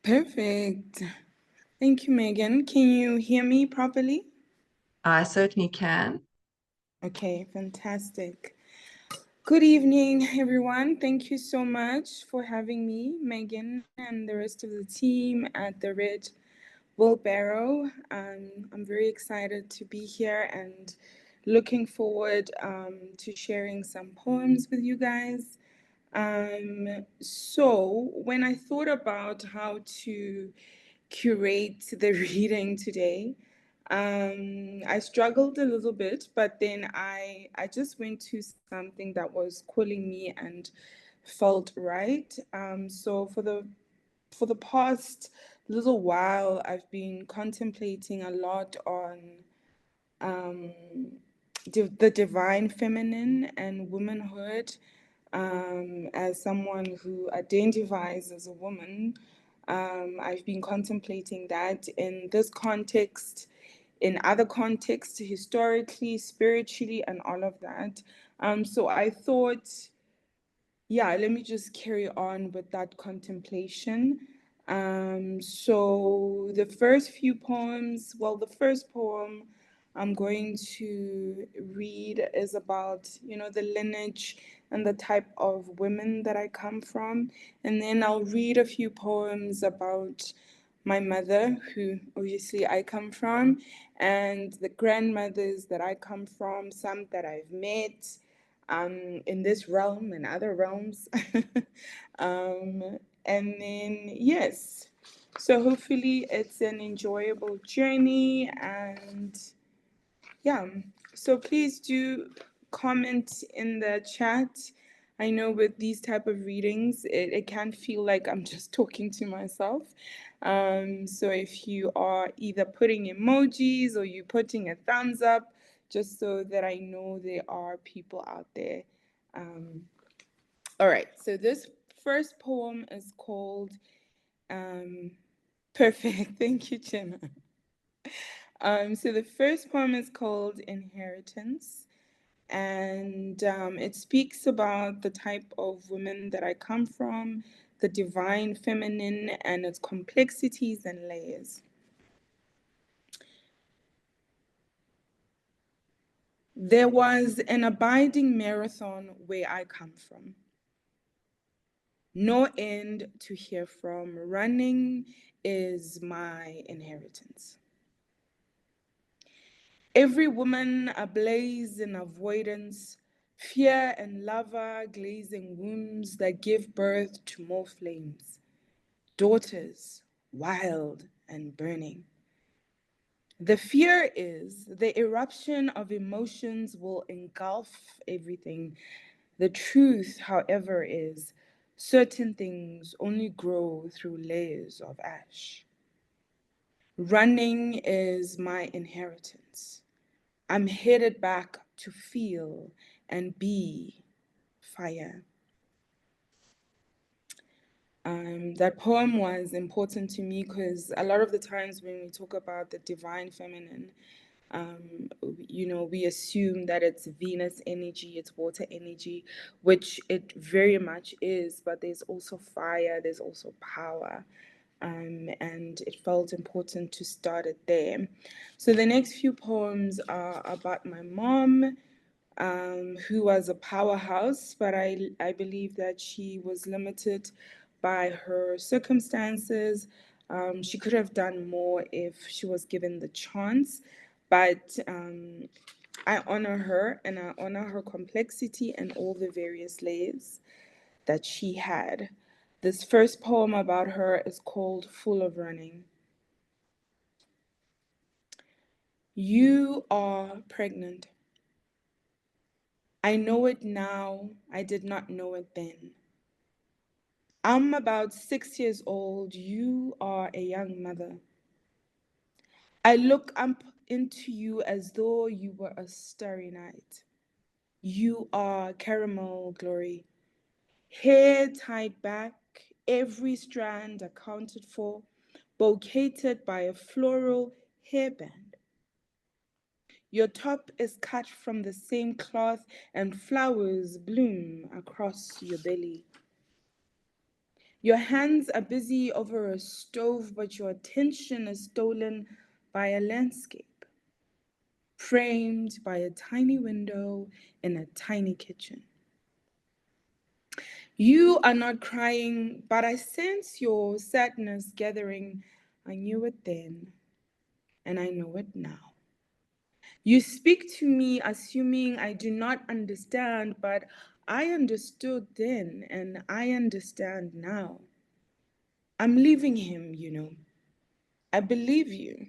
Perfect. Thank you, Megan. Can you hear me properly? I certainly can. Okay, fantastic. Good evening, everyone. Thank you so much for having me, Megan, and the rest of the team at the Red Wheelbarrow. I'm very excited to be here and looking forward to sharing some poems with you guys. So, when I thought about how to curate the reading today, I struggled a little bit, but then I just went to something that was calling me and felt right. So for the past little while, I've been contemplating a lot on um, the divine feminine and womanhood. As someone who identifies as a woman, I've been contemplating that in this context, in other contexts, historically, spiritually, and all of that. So I thought, yeah, let me just carry on with that contemplation. So the first few poems, well, the first poem I'm going to read is about, the lineage and the type of women that I come from. And then I'll read a few poems about my mother, who obviously I come from, and the grandmothers that I come from, some that I've met in this realm and other realms. um, and then, yes, so hopefully it's an enjoyable journey. And yeah, so please do comment in the chat. I know with these type of readings, it can feel like I'm just talking to myself. So if you are either putting emojis or you putting a thumbs up, just so that I know there are people out there. Um, all right, so this first poem is called um, Perfect. Thank you, Jenna. So the first poem is called Inheritance, and it speaks about the type of women that I come from, the divine feminine, and its complexities and layers. There was an abiding marathon where I come from. No end to hear from. Running is my inheritance. Every woman ablaze in avoidance, fear and lava glazing wombs that give birth to more flames. Daughters, wild and burning. The fear is the eruption of emotions will engulf everything. The truth, however, is certain things only grow through layers of ash. Running is my inheritance. I'm headed back to feel and be fire. That poem was important to me because a lot of the times when we talk about the divine feminine, we assume that it's Venus energy, it's water energy, which it very much is, but there's also fire, there's also power. And it felt important to start it there. So the next few poems are about my mom, who was a powerhouse, but I believe that she was limited by her circumstances. She could have done more if she was given the chance, but I honor her and I honor her complexity and all the various layers that she had. This first poem about her is called Full of Running. You are pregnant. I know it now. I did not know it then. I'm about 6 years old. You are a young mother. I look up into you as though you were a starry night. You are caramel glory. Hair tied back, every strand accounted for, bouqueted by a floral hairband. Your top is cut from the same cloth and flowers bloom across your belly. Your hands are busy over a stove, but your attention is stolen by a landscape, framed by a tiny window in a tiny kitchen. You are not crying, but I sense your sadness gathering. I knew it then, and I know it now. You speak to me assuming I do not understand, but I understood then, and I understand now. I'm leaving him, you know. I believe you.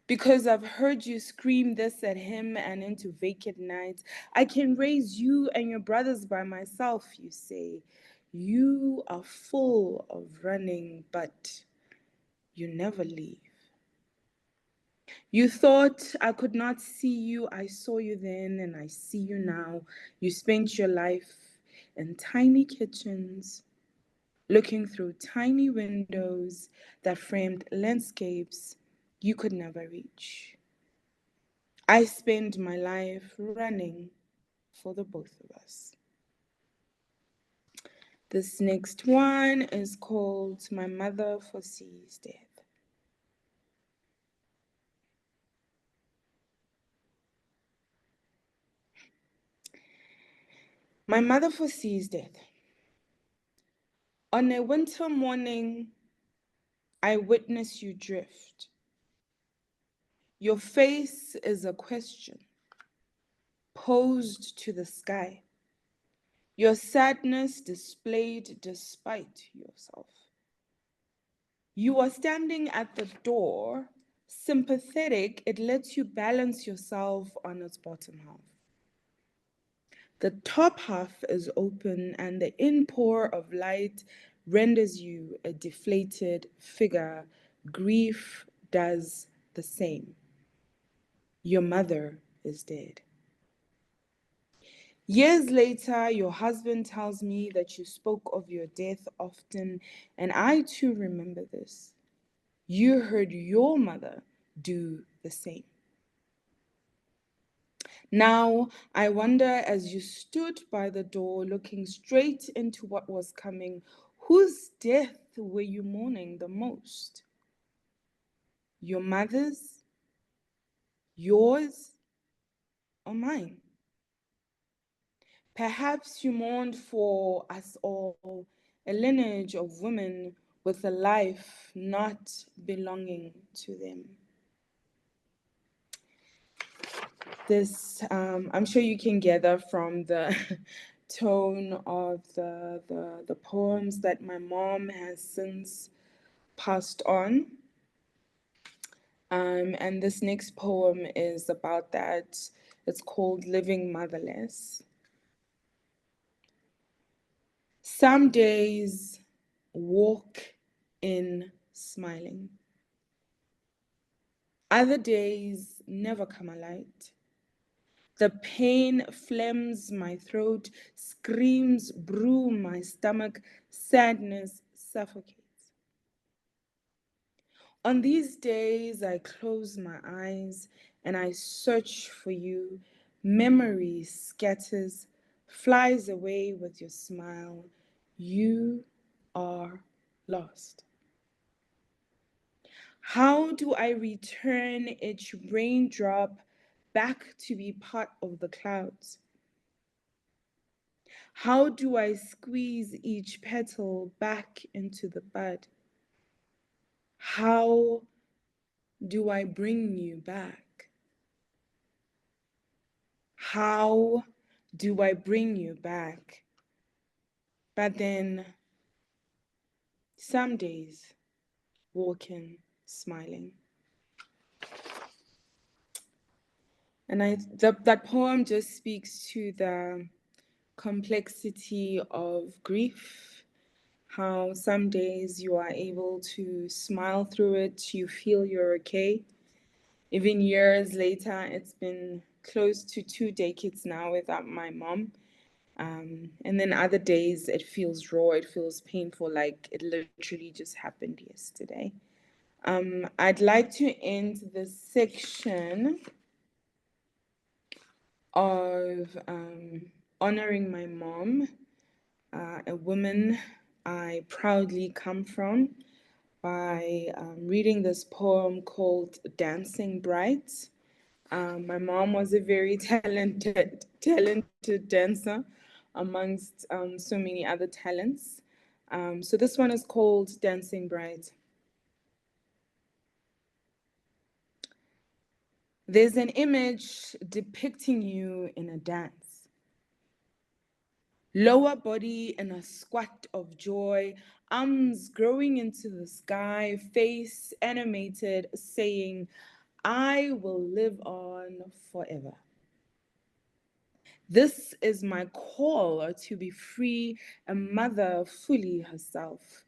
Because I've heard you scream this at him and into vacant nights. I can raise you and your brothers by myself, you say. You are full of running, but you never leave. You thought I could not see you. I saw you then and I see you now. You spent your life in tiny kitchens, looking through tiny windows that framed landscapes you could never reach. I spend my life running for the both of us. This next one is called My Mother Foresees Death. My mother foresees death. On a winter morning, I witness you drift. Your face is a question posed to the sky. Your sadness displayed despite yourself. You are standing at the door, sympathetic, it lets you balance yourself on its bottom half. The top half is open, and the inpour of light renders you a deflated figure. Grief does the same. Your mother is dead. Years later, your husband tells me that you spoke of your death often, and I too remember this. You heard your mother do the same. Now, I wonder as you stood by the door looking straight into what was coming, whose death were you mourning the most? Your mother's, yours, or mine? Perhaps you mourned for us all, a lineage of women with a life not belonging to them. This, I'm sure you can gather from the tone of the poems that my mom has since passed on. And this next poem is about that. It's called Living Motherless. Some days walk in smiling. Other days never come alight. The pain phlegms my throat, screams brew my stomach, sadness suffocates. On these days, I close my eyes and I search for you. Memory scatters, flies away with your smile. You are lost. How do I return each raindrop back to be part of the clouds? How do I squeeze each petal back into the bud? How do I bring you back? How do I bring you back? But then some days, walking, smiling. And that poem just speaks to the complexity of grief, how some days you are able to smile through it, you feel you're okay. Even years later, it's been close to 2 decades now without my mom. And then other days it feels raw, it feels painful, like it literally just happened yesterday. I'd like to end this section of honoring my mom, a woman I proudly come from by reading this poem called Dancing Bright. My mom was a very talented dancer amongst so many other talents. So this one is called Dancing Bright. There's an image depicting you in a dance. Lower body in a squat of joy, arms growing into the sky, face animated, saying, I will live on forever. This is my call to be free, a mother fully herself.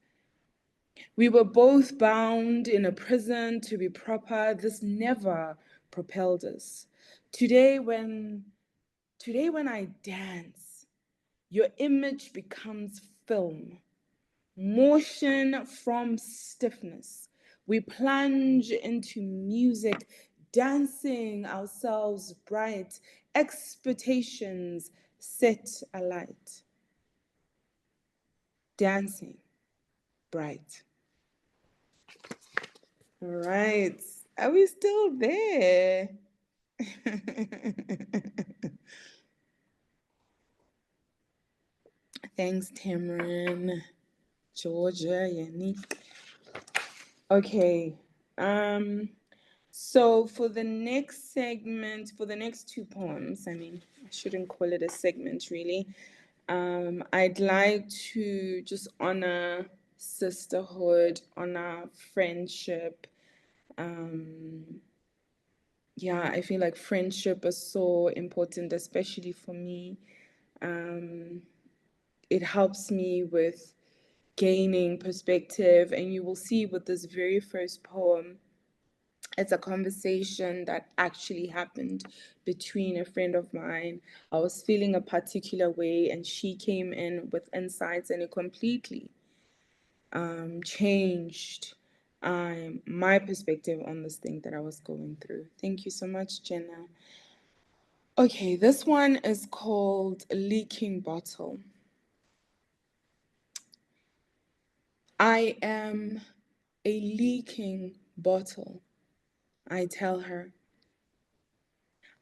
We were both bound in a prison to be proper. This never propelled us. Today when I dance, your image becomes film. Motion from stiffness. We plunge into music, dancing ourselves bright, expectations set alight. Dancing bright. All right. Are we still there? Thanks, Tamron, Georgia, Yannick. Okay. So for the next segment, for the next two poems, I mean, I shouldn't call it a segment really. I'd like to just honor sisterhood, honor friendship. Yeah, I feel like friendship is so important, especially for me. It helps me with gaining perspective, and you will see with this very first poem, it's a conversation that actually happened between a friend of mine. I was feeling a particular way, and she came in with insights, and it completely changed my perspective on this thing that I was going through. Thank you so much, Jenna. Okay, this one is called Leaking Bottle. I am a leaking bottle, I tell her.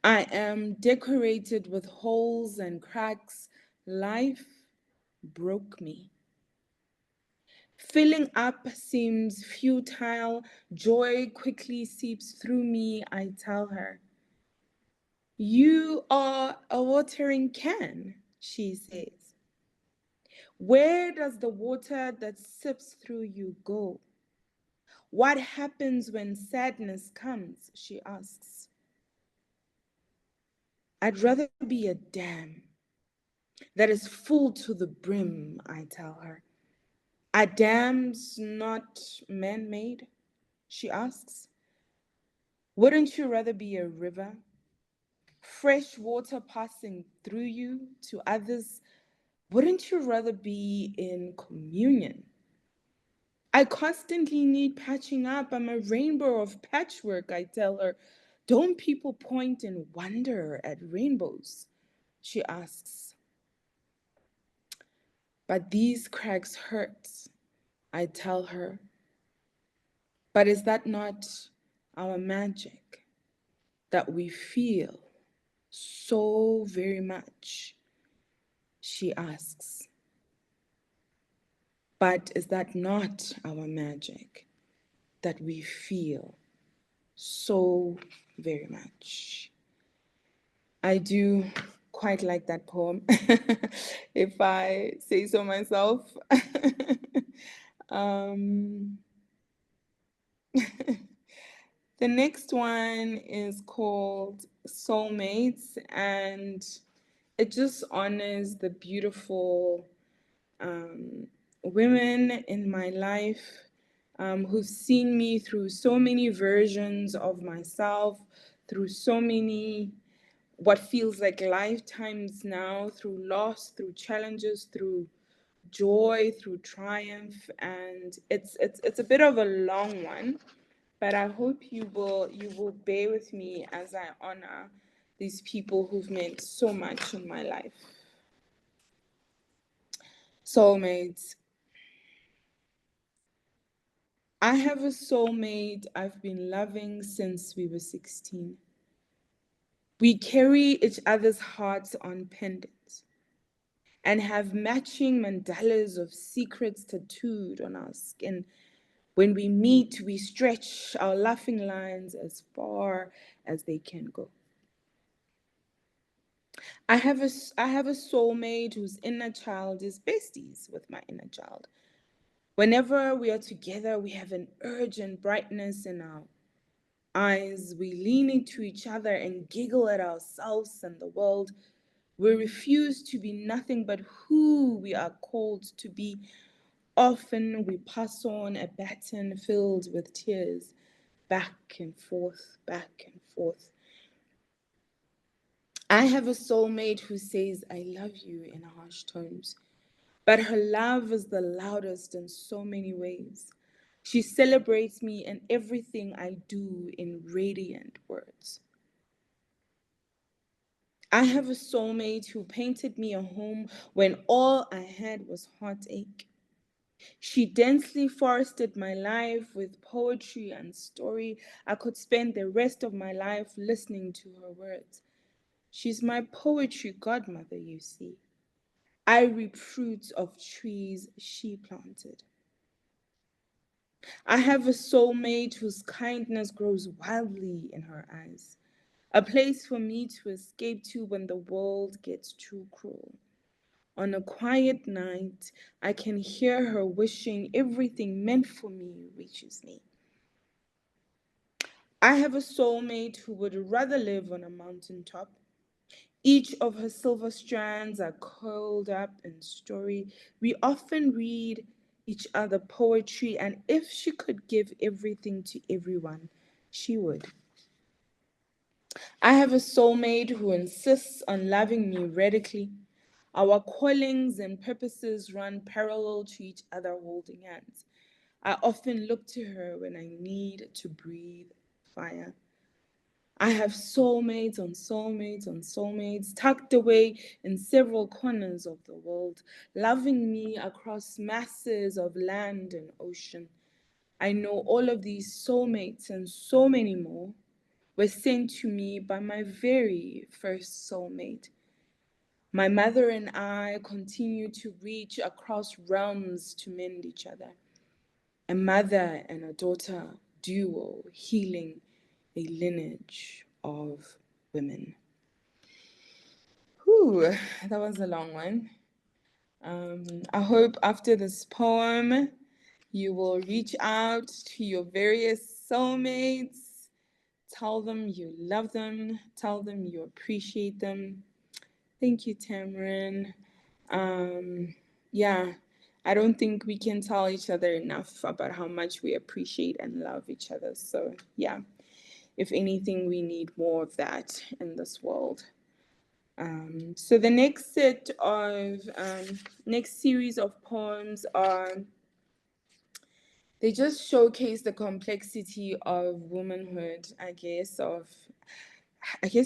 I am decorated with holes and cracks. Life broke me. Filling up seems futile. Joy quickly seeps through me, I tell her. You are a watering can, she says. Where does the water that sips through you go? What happens when sadness comes, she asks. I'd rather be a dam that is full to the brim, I tell her. Are dams not man-made? She asks. Wouldn't you rather be a river? Fresh water passing through you to others. Wouldn't you rather be in communion? I constantly need patching up. I'm a rainbow of patchwork, I tell her. Don't people point in wonder at rainbows? She asks. But these cracks hurt, I tell her. But is that not our magic that we feel so very much? She asks. But is that not our magic that we feel so very much? I do quite like that poem, if I say so myself. um, the next one is called Soulmates, and it just honors the beautiful women in my life who've seen me through so many versions of myself, through so many what feels like lifetimes now, through loss, through challenges, through joy, through triumph, and it's a bit of a long one, but I hope you will bear with me as I honor these people who've meant so much in my life. Soulmates. I have a soulmate I've been loving since we were 16. We carry each other's hearts on pendants and have matching mandalas of secrets tattooed on our skin. When we meet, we stretch our laughing lines as far as they can go. I have a soulmate whose inner child is besties with my inner child. Whenever we are together, we have an urgent brightness in our eyes. We lean into each other and giggle at ourselves and the world. We refuse to be nothing but who we are called to be. Often we pass on a baton filled with tears, back and forth, back and forth. I have a soulmate who says, I love you in harsh tones, but her love is the loudest in so many ways. She celebrates me and everything I do in radiant words. I have a soulmate who painted me a home when all I had was heartache. She densely forested my life with poetry and story. I could spend the rest of my life listening to her words. She's my poetry godmother, you see. I reap fruits of trees she planted. I have a soulmate whose kindness grows wildly in her eyes, a place for me to escape to when the world gets too cruel. On a quiet night, I can hear her wishing everything meant for me reaches me. I have a soulmate who would rather live on a mountaintop. Each of her silver strands are curled up in story. We often read each other poetry, and if she could give everything to everyone, she would. I have a soulmate who insists on loving me radically. Our callings and purposes run parallel to each other, holding hands. I often look to her when I need to breathe fire. I have soulmates on soulmates on soulmates tucked away in several corners of the world, loving me across masses of land and ocean. I know all of these soulmates and so many more were sent to me by my very first soulmate. My mother and I continue to reach across realms to mend each other. A mother and a daughter duo healing a lineage of women. Whew, that was a long one. I hope after this poem, you will reach out to your various soulmates, tell them you love them, tell them you appreciate them. Thank you, Tamron. Yeah, I don't think we can tell each other enough about how much we appreciate and love each other. So, yeah, if anything, we need more of that in this world. So the next set of next series of poems are they just showcase the complexity of womanhood, I guess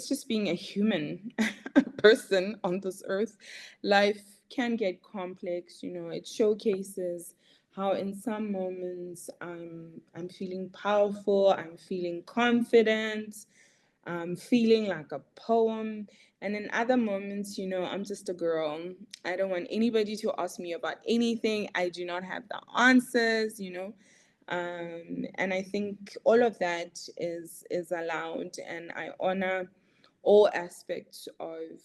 just being a human person on this earth. Life can get complex, you know. It showcases how in some moments I'm feeling powerful, I'm feeling confident, feeling like a poem. And in other moments, you know, I'm just a girl. I don't want anybody to ask me about anything. I do not have the answers, you know. And I think all of that is allowed, and I honor all aspects of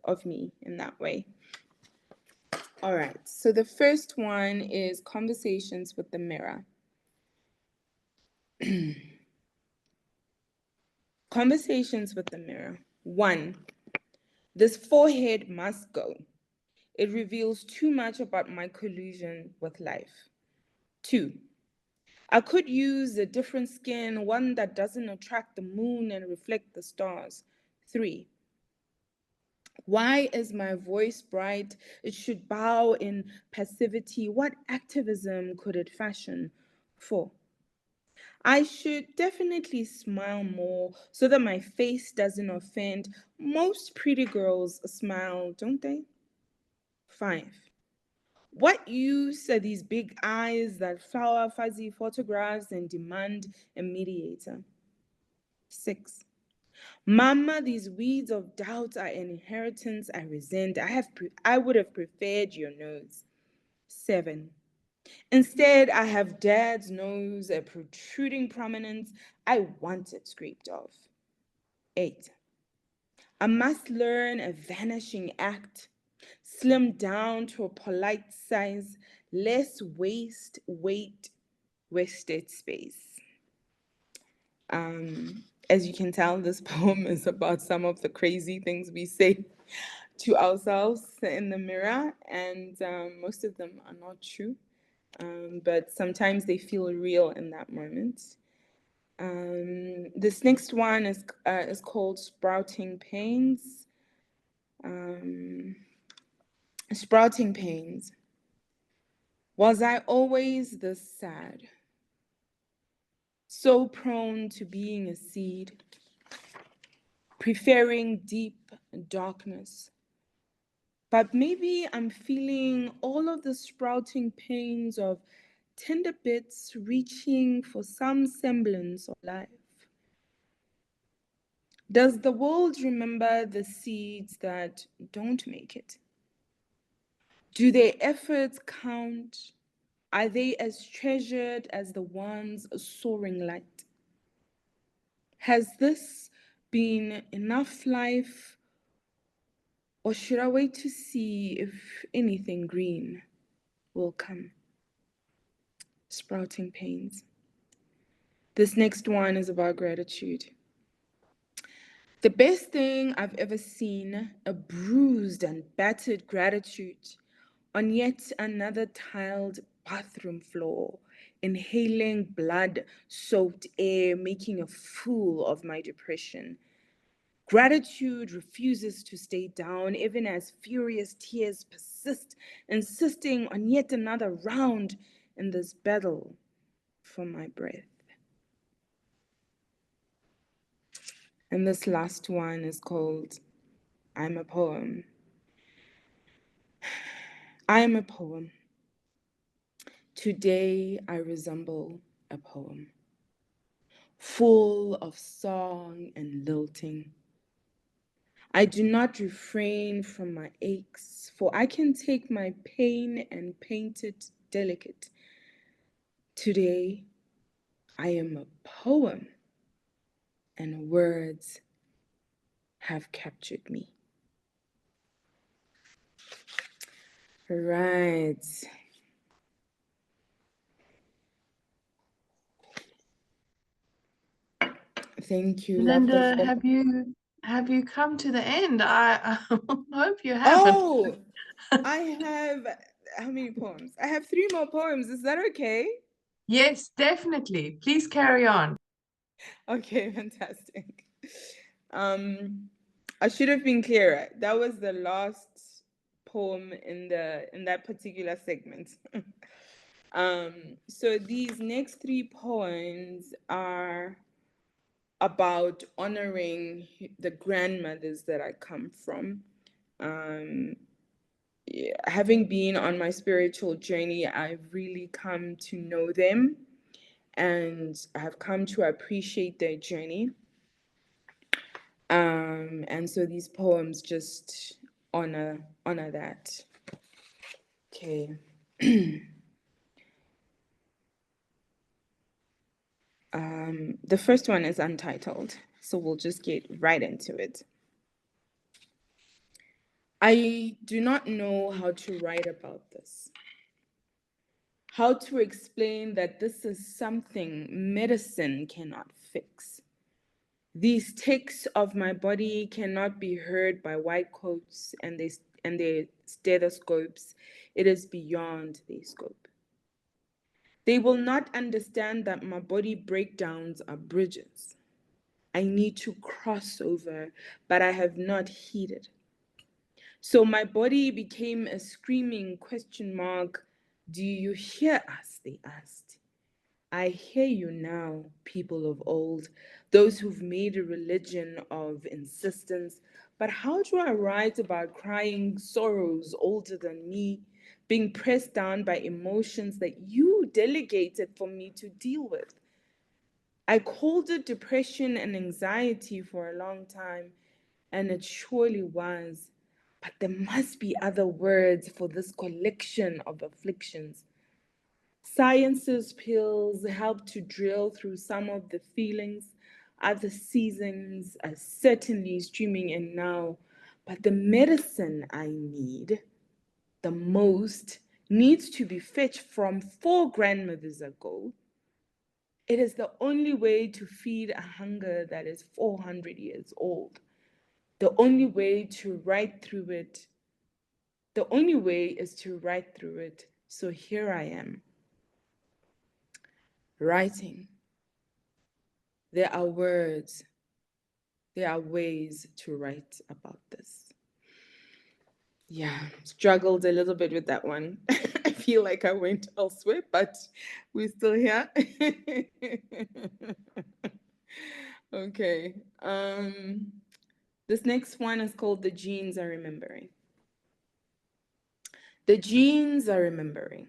of me in that way. All right. So the first one is conversations with the mirror. Conversations with the mirror. 1. This forehead must go. It reveals too much about my collusion with life. 2. I could use a different skin, one that doesn't attract the moon and reflect the stars. 3. Why is my voice bright? It should bow in passivity. What activism could it fashion? 4. I should definitely smile more so that my face doesn't offend. Most pretty girls smile, don't they? 5. What use are these big eyes that flower fuzzy photographs and demand a mediator? 6. Mama, these weeds of doubt are an inheritance I resent. I would have preferred your nose. 7. Instead, I have dad's nose, a protruding prominence I want it scraped off. 8. I must learn a vanishing act, slim down to a polite size, less weight, wasted space. As you can tell, this poem is about some of the crazy things we say to ourselves in the mirror, and most of them are not true, but sometimes they feel real in that moment. This next one is called Sprouting Pains. Sprouting Pains. Was I always this sad? So prone to being a seed, preferring deep darkness. But maybe I'm feeling all of the sprouting pains of tender bits reaching for some semblance of life. Does the world remember the seeds that don't make it? Do their efforts count? Are they as treasured as the ones soaring light? Has this been enough life, or should I wait to see if anything green will come? Sprouting pains. This next one is about gratitude. The best thing I've ever seen, a bruised and battered gratitude on yet another tiled bathroom floor, inhaling blood-soaked air, making a fool of my depression. Gratitude refuses to stay down, even as furious tears persist, insisting on yet another round in this battle for my breath. And this last one is called I'm a Poem. I am a poem. Today I resemble a poem, full of song and lilting. I do not refrain from my aches, for I can take my pain and paint it delicate. Today I am a poem, and words have captured me. Right. Thank you, lovely. Linda, have you come to the end? I hope you haven't. Oh, I have how many poems? I have 3 more poems. Is that okay? Yes, definitely. Please carry on. Okay, fantastic. Um, I should have been clearer. That was the last poem in that particular segment. So these next 3 poems are about honoring the grandmothers that I come from. Having been on my spiritual journey, I've really come to know them and I have come to appreciate their journey. And so these poems just honor that. Okay. The first one is untitled, so we'll just get right into it. I do not know how to write about this, how to explain that this is something medicine cannot fix. These ticks of my body cannot be heard by white coats and their stethoscopes. It is beyond their scope. They will not understand that my body breakdowns are bridges. I need to cross over, but I have not heeded. So my body became a screaming question mark. Do you hear us? They asked. I hear you now, people of old, those who've made a religion of insistence. But how do I write about crying sorrows older than me, being pressed down by emotions that you delegated for me to deal with. I called it depression and anxiety for a long time, and it surely was. But there must be other words for this collection of afflictions. Science's pills help to drill through some of the feelings. Other seasons are certainly streaming in now. But the medicine I need the most needs to be fetched from 4 grandmothers ago. It is the only way to feed a hunger that is 400 years old. The only way to write through it. The only way is to write through it. So here I am, writing. There are words, there are ways to write about this. Yeah, struggled a little bit with that one. I feel like I went elsewhere, but we're still here. Okay. This next one is called The Genes Are Remembering. The genes are remembering.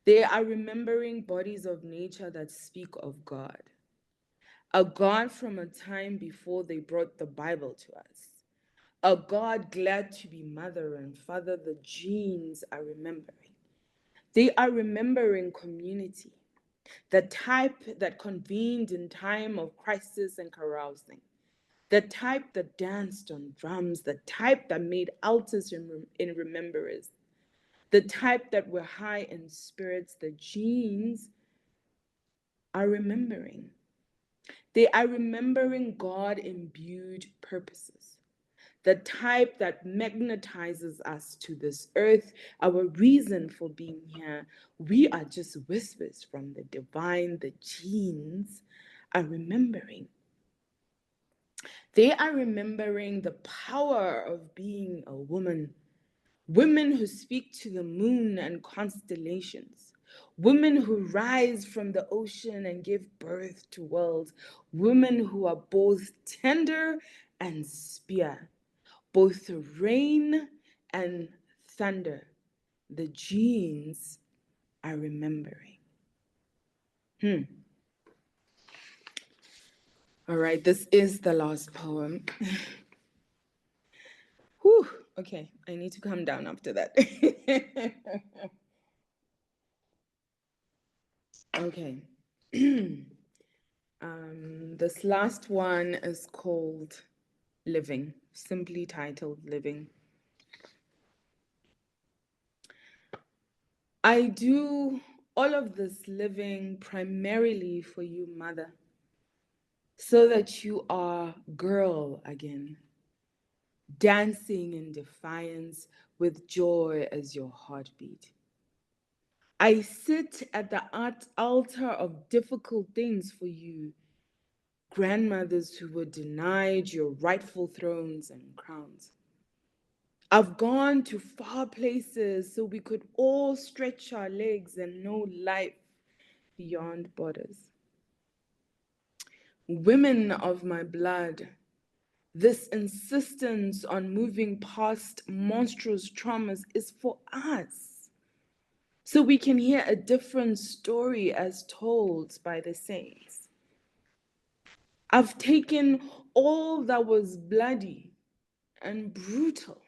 They are remembering bodies of nature that speak of God. A God from a time before they brought the Bible to us. A God glad to be mother and father. The genes are remembering. They are remembering community, the type that convened in time of crisis and carousing, the type that danced on drums, the type that made altars in remembrance, the type that were high in spirits. The genes are remembering. They are remembering God-imbued purposes, the type that magnetizes us to this earth, our reason for being here. We are just whispers from the divine. The genes are remembering. They are remembering the power of being a woman. Women who speak to the moon and constellations. Women who rise from the ocean and give birth to worlds. Women who are both tender and spear, both rain and thunder. The genes are remembering. All right, this is the last poem. Whew, okay, I need to calm down after that. Okay. This last one is called Living, simply titled Living. I do all of this living primarily for you, Mother, so that you are girl again, dancing in defiance with joy as your heartbeat. I sit at the altar of difficult things for you, grandmothers who were denied your rightful thrones and crowns. I've gone to far places so we could all stretch our legs and know life beyond borders. Women of my blood, this insistence on moving past monstrous traumas is for us, so we can hear a different story as told by the saints. I've taken all that was bloody and brutal,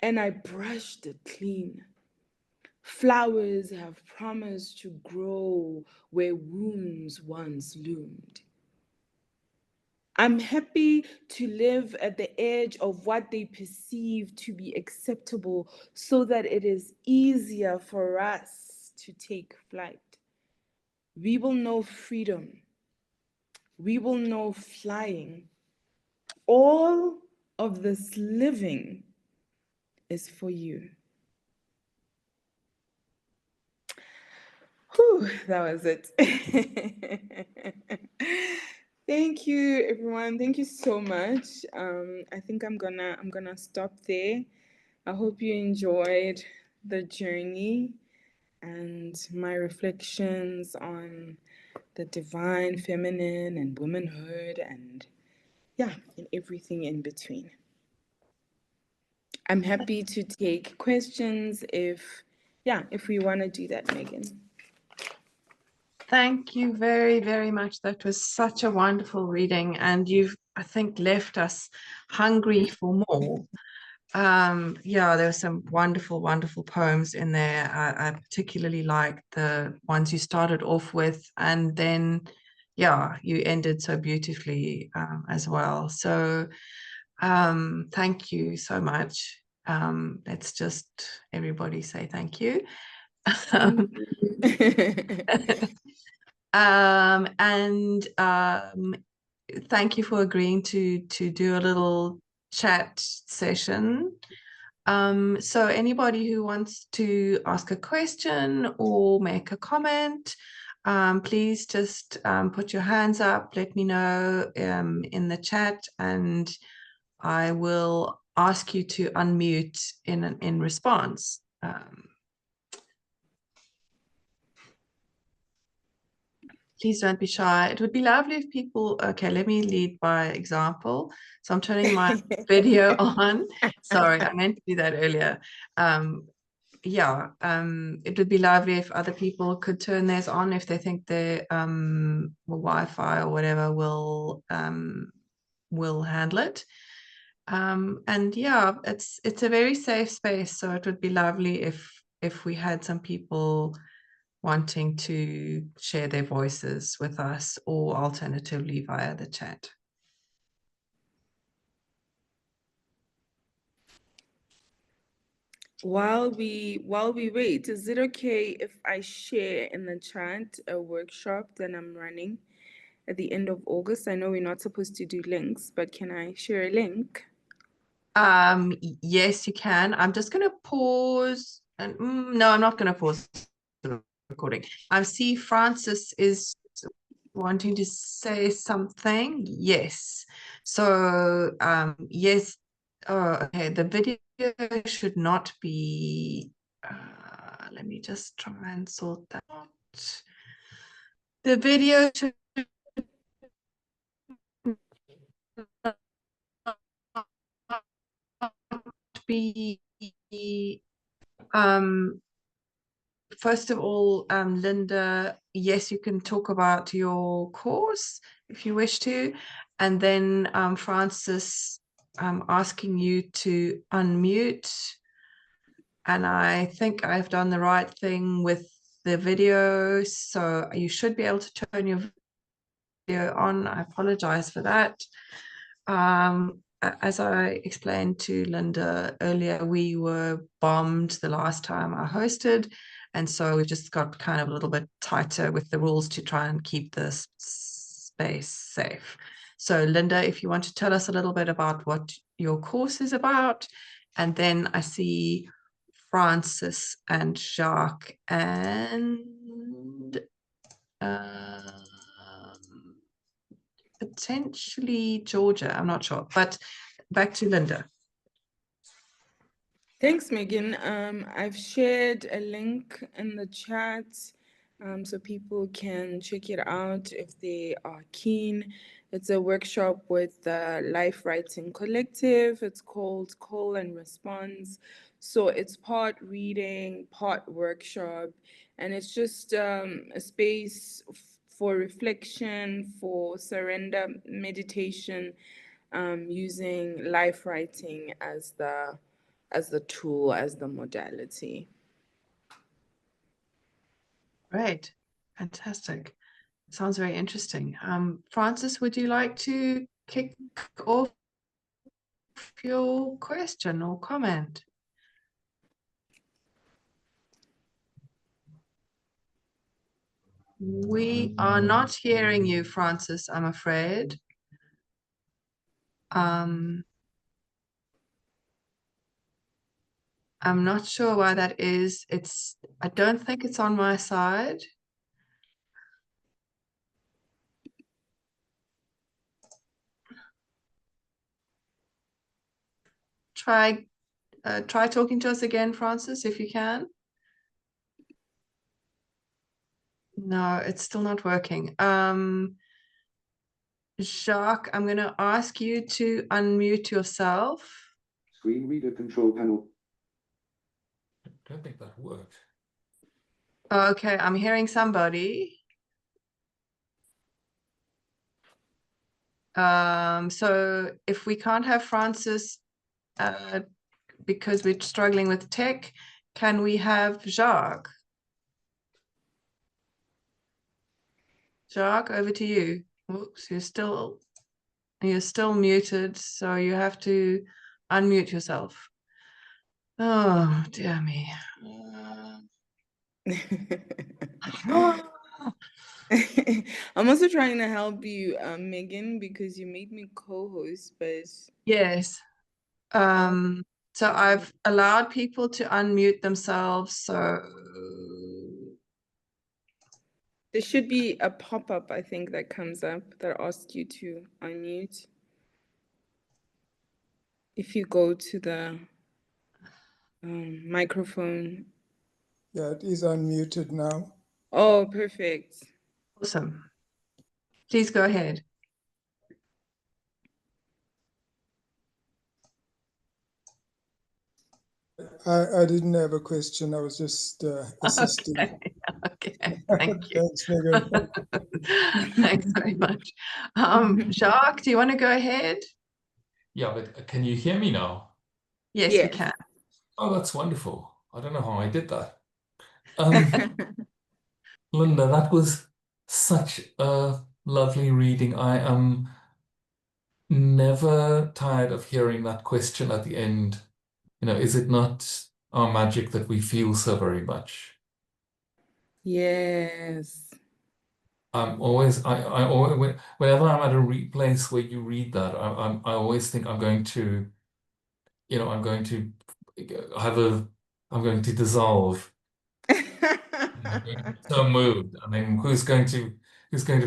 and I brushed it clean. Flowers have promised to grow where wounds once loomed. I'm happy to live at the edge of what they perceive to be acceptable so that it is easier for us to take flight. We will know freedom. We will know flying. All of this living is for you. Whew, that was it. Thank you, everyone. Thank you so much. I think I'm gonna stop there. I hope you enjoyed the journey and my reflections on the divine feminine and womanhood and yeah, and everything in between. I'm happy to take questions if we want to do that, Megan. Thank you very, very much. That was such a wonderful reading, and you've, I think, left us hungry for more. Yeah, there were some wonderful, wonderful poems in there. I particularly liked the ones you started off with, and then, yeah, you ended so beautifully as well. So, thank you so much. Let's just everybody say thank you. Thank you. And thank you for agreeing to do a little chat session. So anybody who wants to ask a question or make a comment, please just put your hands up, let me know in the chat, and I will ask you to unmute in response. Please don't be shy. It would be lovely if people, okay, let me lead by example. So I'm turning my video on. Sorry, I meant to do that earlier. Yeah, it would be lovely if other people could turn theirs on if they think their Wi-Fi or whatever will handle it. And yeah, it's a very safe space, so it would be lovely if we had some people wanting to share their voices with us, or alternatively via the chat. While we wait, is it okay if I share in the chat a workshop that I'm running at the end of August? I know we're not supposed to do links, but can I share a link? Yes, you can. I'm just going to pause. And no, I'm not going to pause the recording. I see Francis is wanting to say something. Yes. So, yes. Oh, okay. The video should not be. Let me just try and sort that out. The video should be. Um, First of all, Linda, yes, you can talk about your course if you wish to. And then Francis, I'm asking you to unmute. And I think I've done the right thing with the video. So you should be able to turn your video on. I apologize for that. As I explained to Linda earlier, we were bombed the last time I hosted. And so we just got kind of a little bit tighter with the rules to try and keep this space safe. So Linda, if you want to tell us a little bit about what your course is about. And then I see Francis and Jacques and potentially Georgia. I'm not sure, but back to Linda. Thanks, Megan. I've shared a link in the chat so people can check it out if they are keen. It's a workshop with the Life Writing Collective. It's called Call and Response. So it's part reading, part workshop, and it's just a space for reflection, for surrender meditation, using life writing as the tool, as the modality. Great. Fantastic. Sounds very interesting. Francis, would you like to kick off your question or comment? We are not hearing you, Francis, I'm afraid. I'm not sure why that is. I don't think it's on my side. Try talking to us again, Francis, if you can. No, it's still not working. Jacques, I'm going to ask you to unmute yourself. screen reader control panel. I don't think that worked. Okay, I'm hearing somebody. So if we can't have Francis because we're struggling with tech, can we have Jacques? Jacques, over to you. Oops, you're still muted, so you have to unmute yourself. Oh, dear me. I'm also trying to help you, Megan, because you made me co-host, but Yes. So I've allowed people to unmute themselves, so there should be a pop-up, I think, that comes up that asks you to unmute. If you go to the microphone. Yeah, it is unmuted now. Oh, perfect. awesome. Please go ahead. I didn't have a question. I was just assisting. Okay, thank you. Thanks, Megan. Thanks very much. Jacques, do you want to go ahead? Yeah, but can you hear me now? Yes, we Yes. can. Oh, that's wonderful. I don't know how I did that. Linda, that was such a lovely reading. I am never tired of hearing that question at the end. You know, is it not our magic that we feel so very much? Yes. I'm always, I always, whenever I'm at a place where you read that, I always think I'm going to, you know, I'm going to have a, I'm going to dissolve. I'm going to be so moved. I mean, who's going to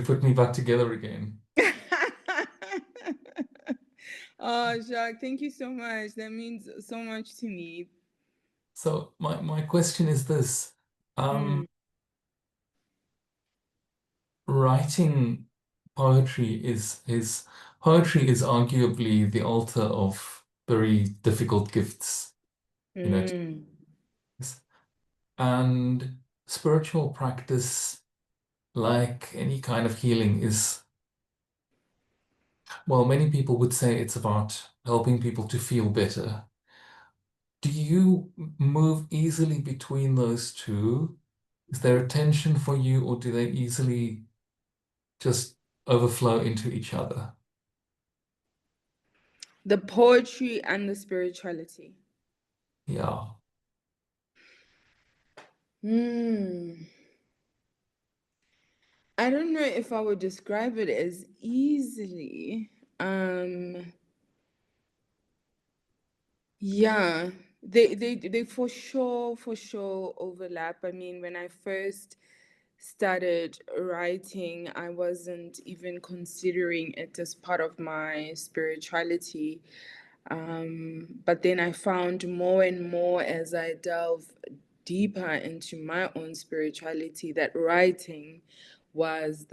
put me back together again? Oh, Jacques, thank you so much. That means so much to me. So my question is this. Writing poetry is poetry is arguably the altar of very difficult gifts, you know, and spiritual practice, like any kind of healing, is, well, many people would say it's about helping people to feel better. Do you move easily between those two? Is there a tension for you, or do they easily just overflow into each other? The poetry and the spirituality. Yeah. I don't know if I would describe it as easily. Yeah, they for sure overlap. I mean, when I first started writing, I wasn't even considering it as part of my spirituality. But then I found more and more as I delve deeper into my own spirituality that writing was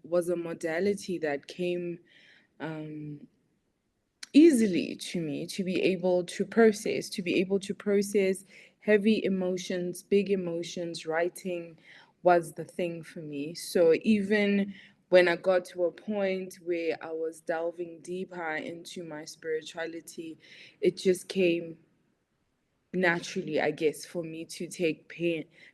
was a modality that came easily to me to be able to process heavy emotions, big emotions. Writing was the thing for me. So even when I got to a point where I was delving deeper into my spirituality, it just came naturally, I guess, for me to take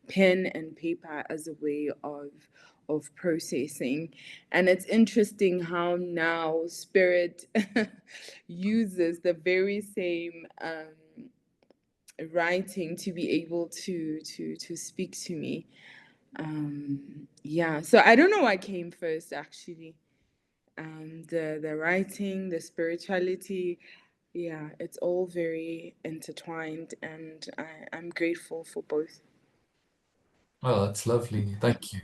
pen and paper as a way of processing. And it's interesting how now spirit uses the very same writing to be able to speak to me. Yeah, so I don't know what came first actually. The writing, the spirituality, yeah, it's all very intertwined, and I'm grateful for both. Oh, that's lovely. Thank you.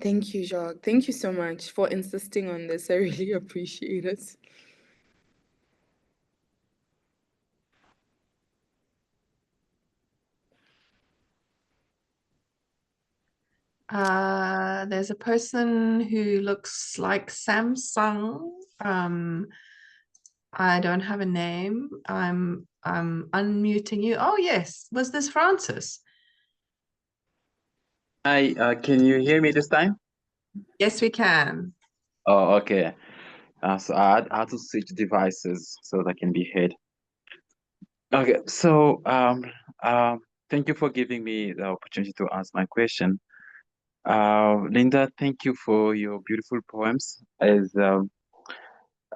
Thank you, Jacques. Thank you so much for insisting on this. I really appreciate it. There's a person who looks like Samsung. I don't have a name. I'm unmuting you. Oh yes, was this Francis? Hi, can you hear me this time? Yes, we can. Oh, okay. So I had to switch devices so that I can be heard. Okay, so thank you for giving me the opportunity to ask my question. Linda, thank you for your beautiful poems. As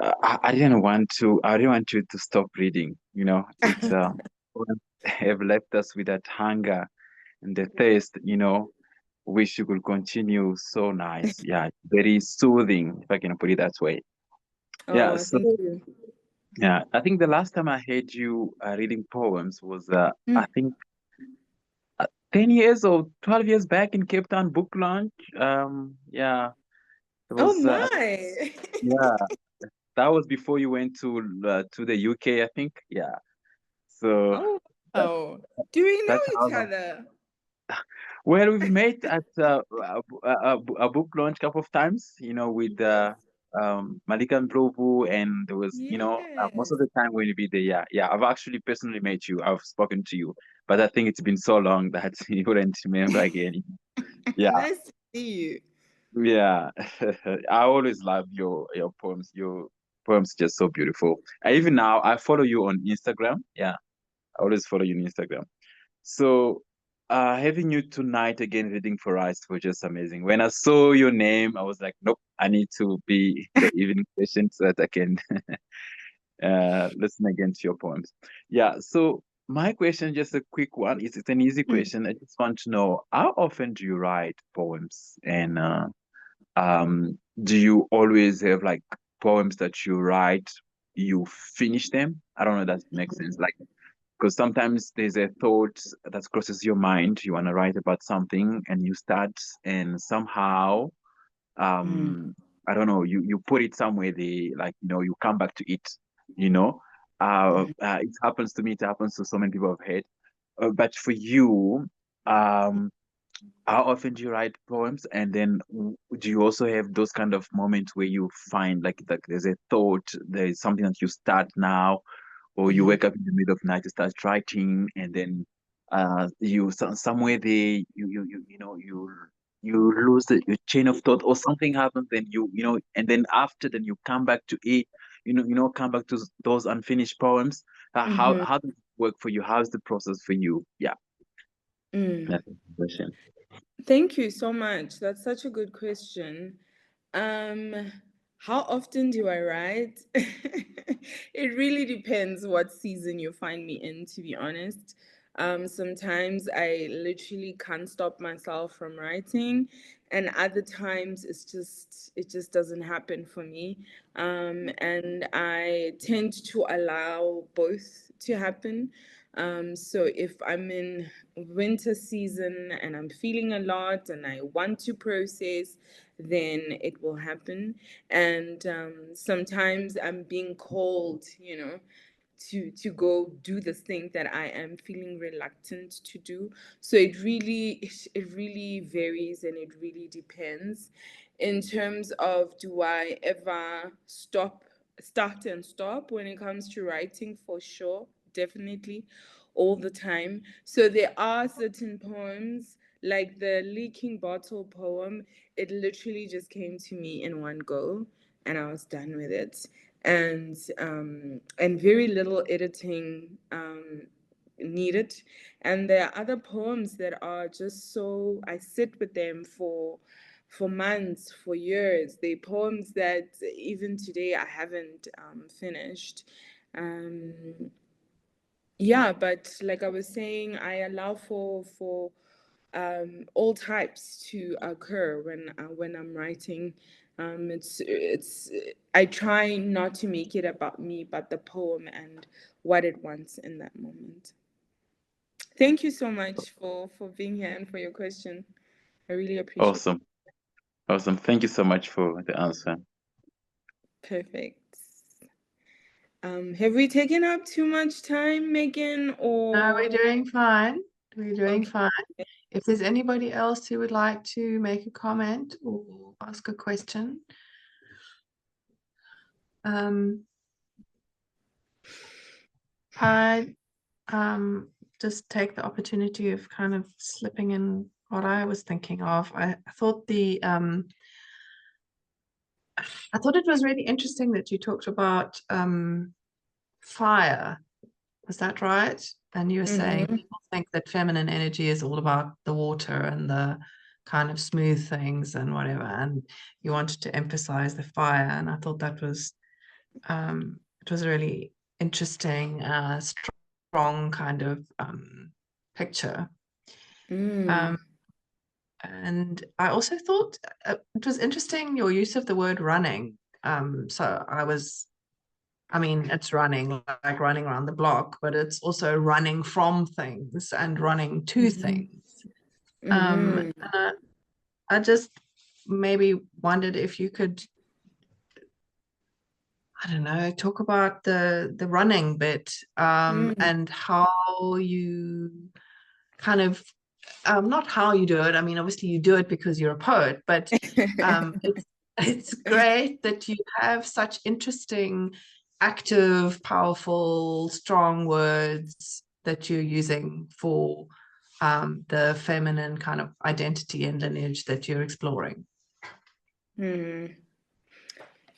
I didn't want you to stop reading. You know, it's poems have left us with that hunger and the thirst. You know, wish you could continue. So nice. Yeah, very soothing, if I can put it that way. Yeah, Oh, so thank you. yeah, I think the last time I heard you reading poems was I think 10 years or 12 years back in Cape Town book launch. Yeah, it Oh was my. yeah, that was before you went to the UK, I think. Yeah. So Oh, that, wow. Do we know that's each how. other? Well, we've met at a book launch couple of times, you know, with Malika and Provu, and there was, you know, most Yes. of the time when you be there, yeah, yeah. I've actually personally met you. I've spoken to you, but I think it's been so long that you wouldn't remember again. Yeah, Nice to see you. yeah. I always love your poems. Your poems are just so beautiful. Even now, I follow you on Instagram. Yeah, I always follow you on Instagram. So, having you tonight again reading for us was just amazing. When I saw your name, I was like, nope, I need to be the evening patient so that I can listen again to your poems. Yeah, so my question, just a quick one. It's an easy Mm, question. I just want to know, how often do you write poems? And do you always have like poems that you write, you finish them? I don't know if that makes sense. Like, because sometimes there's a thought that crosses your mind, you want to write about something and you start, and somehow mm, I don't know, you put it somewhere, they like, you know, you come back to it, you know. mm, It happens to me, it happens to so many people I've heard. But for you, um how often do you write poems? And then do you also have those kind of moments where you find like there's a thought, there is something that you start now, or you mhm, wake up in the middle of the night to start writing, and then somewhere there you know you lose your chain of thought, or something happens, then you know, and then after then you come back to it, come back to those unfinished poems. mhm, How does it work for you? How's the process for you? Yeah, mm. that's the question. Thank you so much. That's such a good question. Um, how often do I write? It really depends what season you find me in, to be honest. Sometimes I literally can't stop myself from writing, and other times it just doesn't happen for me. And I tend to allow both to happen. So if I'm in winter season and I'm feeling a lot and I want to process, then it will happen. And sometimes I'm being called, to go do this thing that I am feeling reluctant to do. So it really varies and it really depends. In terms of, do I ever start and stop when it comes to writing? For sure, definitely, all the time. So there are certain poems, like the leaking bottle poem. It literally just came to me in one go, and I was done with it. And very little editing needed. And there are other poems that are just so, I sit with them for months, for years. They poems that even today I haven't finished. Um, yeah, but like I was saying, I allow for all types to occur when I'm writing. It's I try not to make it about me, but the poem and what it wants in that moment. Thank you so much for being here and for your question. I really appreciate it. Awesome. Awesome. Thank you so much for the answer. Perfect. Have we taken up too much time, Megan? No, we're Or doing fine. We're doing okay. fine. If there's anybody else who would like to make a comment or ask a question, um, I just take the opportunity of kind of slipping in what I was thinking of. I thought I thought it was really interesting that you talked about fire. Was that right? And you were saying people think that feminine energy is all about the water and the kind of smooth things and whatever, and you wanted to emphasize the fire. And I thought that was it was a really interesting, strong kind of picture. And I also thought it was interesting your use of the word running. So I mean, it's running, like running around the block, but it's also running from things and running to things. And I just maybe wondered if you could, I don't know, talk about the running bit, and how you kind of, not how you do it. I mean, obviously you do it because you're a poet, but it's great that you have such interesting, active, powerful, strong words that you're using for the feminine kind of identity and lineage that you're exploring.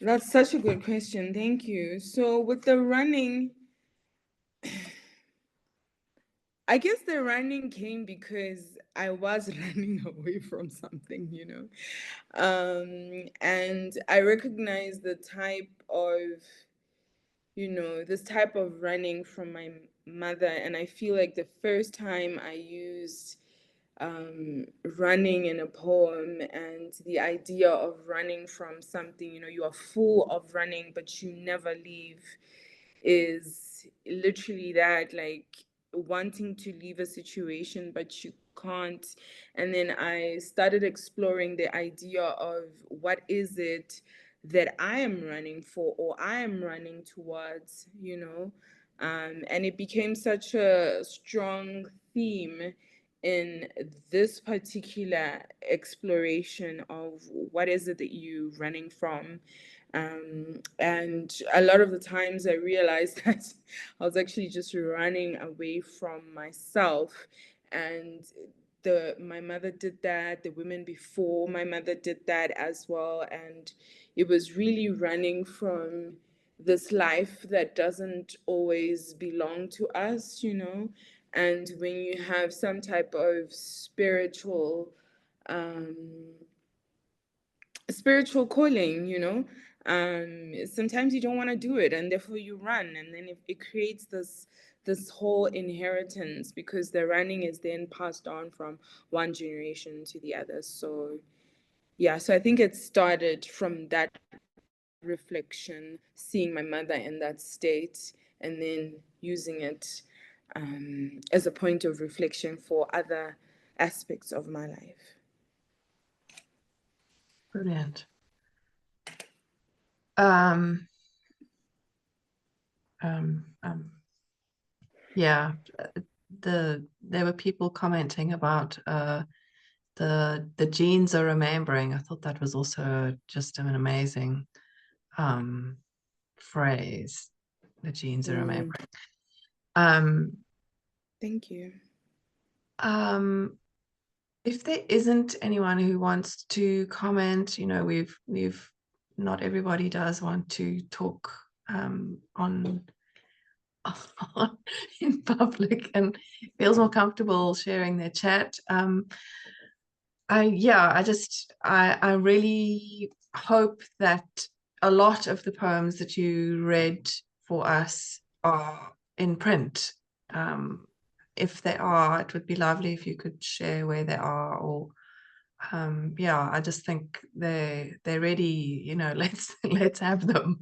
That's such a good question. Thank you. So with the running, I guess the running came because I was running away from something, you know. And I recognized the type of, you know, this type of running from my mother. And I feel like the first time I used running in a poem and the idea of running from something, you know, you are full of running, but you never leave, is literally that, like wanting to leave a situation, but you can't. And then I started exploring the idea of what is it that I am running for or I am running towards, you know. And it became such a strong theme in this particular exploration of what is it that you're running from. And a lot of the times I realized that I was actually just running away from myself. And my mother did that, the women before my mother did that as well. And it was really running from this life that doesn't always belong to us, you know. And when you have some type of spiritual calling, you know, sometimes you don't want to do it, and therefore you run, and then it creates this whole inheritance, because the running is then passed on from one generation to the other. So yeah, so I think it started from that reflection, seeing my mother in that state, and then using it as a point of reflection for other aspects of my life. Brilliant. Yeah, there were people commenting about the genes are remembering. I thought that was also just an amazing phrase. The genes are remembering. Thank you. If there isn't anyone who wants to comment, you know, we've not everybody does want to talk on in public and feels more comfortable sharing their chat. I really hope that a lot of the poems that you read for us are in print. If they are, it would be lovely if you could share where they are, or I just think they're ready, you know, let's have them.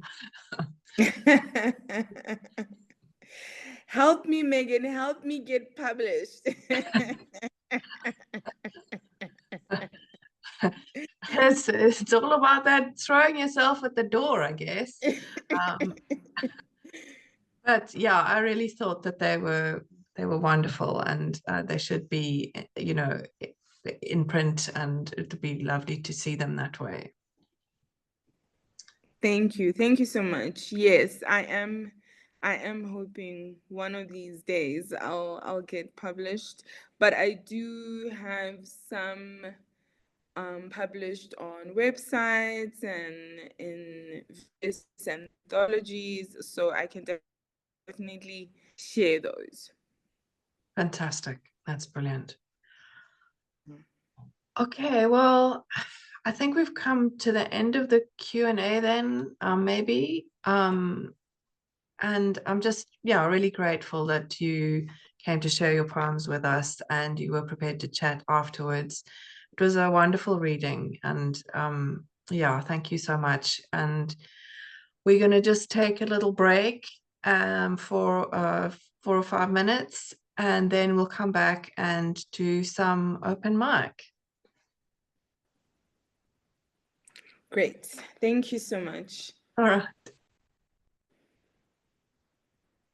Help me, Megan, help me get published. It's all about that throwing yourself at the door, I guess. But yeah, I really thought that they were wonderful, and they should be, you know, in print, and it would be lovely to see them that way. Thank you so much. Yes, I am I am hoping one of these days I'll get published, but I do have some published on websites and in various anthologies, so I can definitely share those. Fantastic. That's brilliant. Mhm. Okay, well, I think we've come to the end of the Q&A then, maybe. And I'm just, yeah, really grateful that you came to share your poems with us and you were prepared to chat afterwards. It was a wonderful reading, and yeah, thank you so much. And we're going to just take a little break for 4 or 5 minutes, and then we'll come back and do some open mic. Great. Thank you so much. All right.